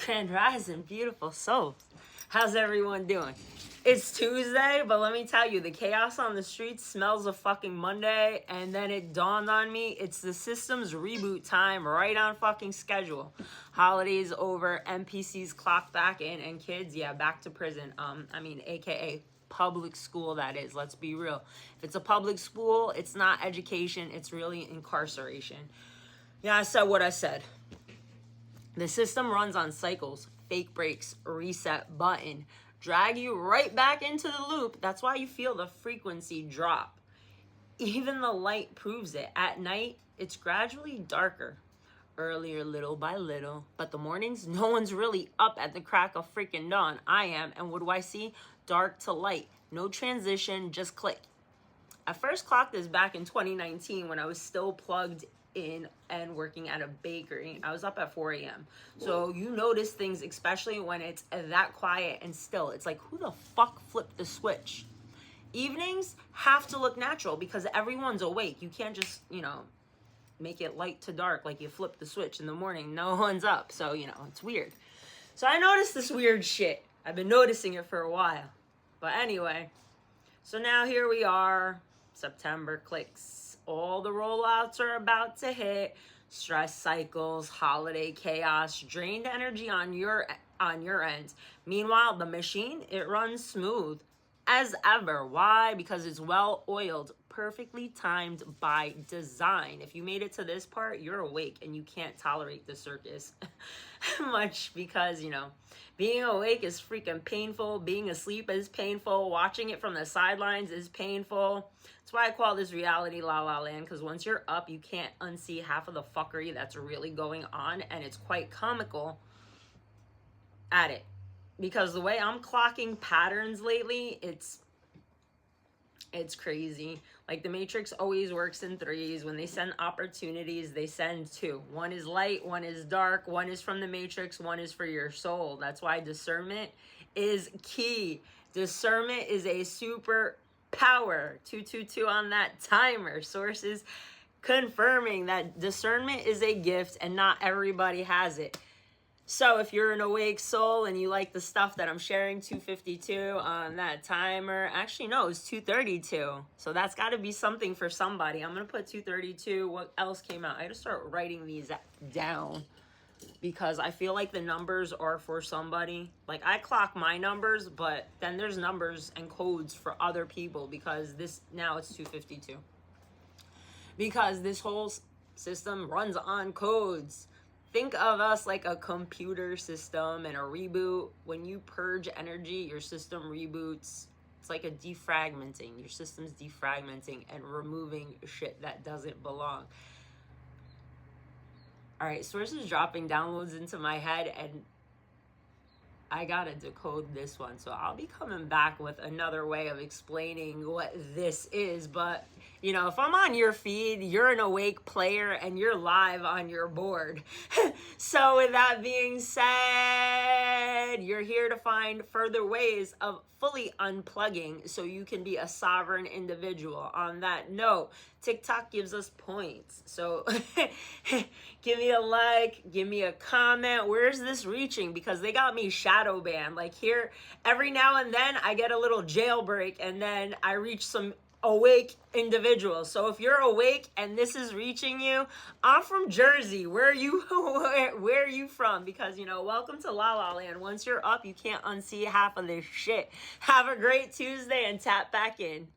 Grand Rising, beautiful souls. How's everyone doing? It's Tuesday, but let me tell you, the chaos on the streets smells of fucking Monday, and then it dawned on me, it's the system's reboot time, right on fucking schedule. Holidays over, NPCs clock back in, and kids, yeah, back to prison. A.K.A. public school, that is. Let's be real. If it's a public school, it's not education, it's really incarceration. Yeah, I said what I said. The system runs on cycles, fake breaks, reset button, drag you right back into the loop. That's why you feel the frequency drop. Even the light proves it. At night, it's gradually darker. Earlier, little by little. But the mornings, no one's really up at the crack of freaking dawn. I am. And what do I see? Dark to light. No transition, just click. I first clocked this back in 2019 when I was still plugged in and working at a bakery. I was up at 4 a.m. So you notice things, especially when it's that quiet and still. It's like, who the fuck flipped the switch? Evenings have to look natural because everyone's awake. You can't just, make it light to dark like you flip the switch in the morning. No one's up. So, it's weird. So I noticed this weird shit. I've been noticing it for a while. But anyway, so now here we are. September clicks. All the rollouts are about to hit. Stress cycles, holiday chaos, drained energy on your end. Meanwhile, the machine, it runs smooth as ever. Why? Because it's well oiled, perfectly timed by design. If you made it to this part, you're awake and you can't tolerate the circus much because, being awake is freaking painful. Being asleep is painful. Watching it from the sidelines is painful. That's why I call this reality LaLa land, because once you're up, you can't unsee half of the fuckery that's really going on, and it's quite comical at it. Because the way I'm clocking patterns lately, it's crazy. Like the Matrix always works in threes. When they send opportunities, they send two. One is light, one is dark, one is from the Matrix, one is for your soul. That's why discernment is key. Discernment is a super power. 222 on that timer. Sources confirming that discernment is a gift and not everybody has it. So if you're an awake soul and you like the stuff that I'm sharing, 252 on that timer. Actually, no, it's 232. So that's got to be something for somebody. I'm going to put 232. What else came out? I got to start writing these down because I feel like the numbers are for somebody. Like I clock my numbers, but then there's numbers and codes for other people because now it's 252. Because this whole system runs on codes. Think of us like a computer system and a reboot. When you purge energy, your system reboots. It's like a defragmenting. Your system's defragmenting and removing shit that doesn't belong. All right, sources dropping downloads into my head, and I gotta decode this one. So I'll be coming back with another way of explaining what this is. But, if I'm on your feed, you're an awake player and you're live on your board. So with that being said, you're here to find further ways of fully unplugging so you can be a sovereign individual. On that note, TikTok gives us points. So give me a like, give me a comment. Where's this reaching? Because they got me shadow banned. Like here, every now and then I get a little jailbreak and then I reach some awake individuals. So if you're awake and this is reaching you, I'm from Jersey. Where are you from? Because welcome to LaLa land. Once you're up, you can't unsee half of this shit. Have a great Tuesday and tap back in.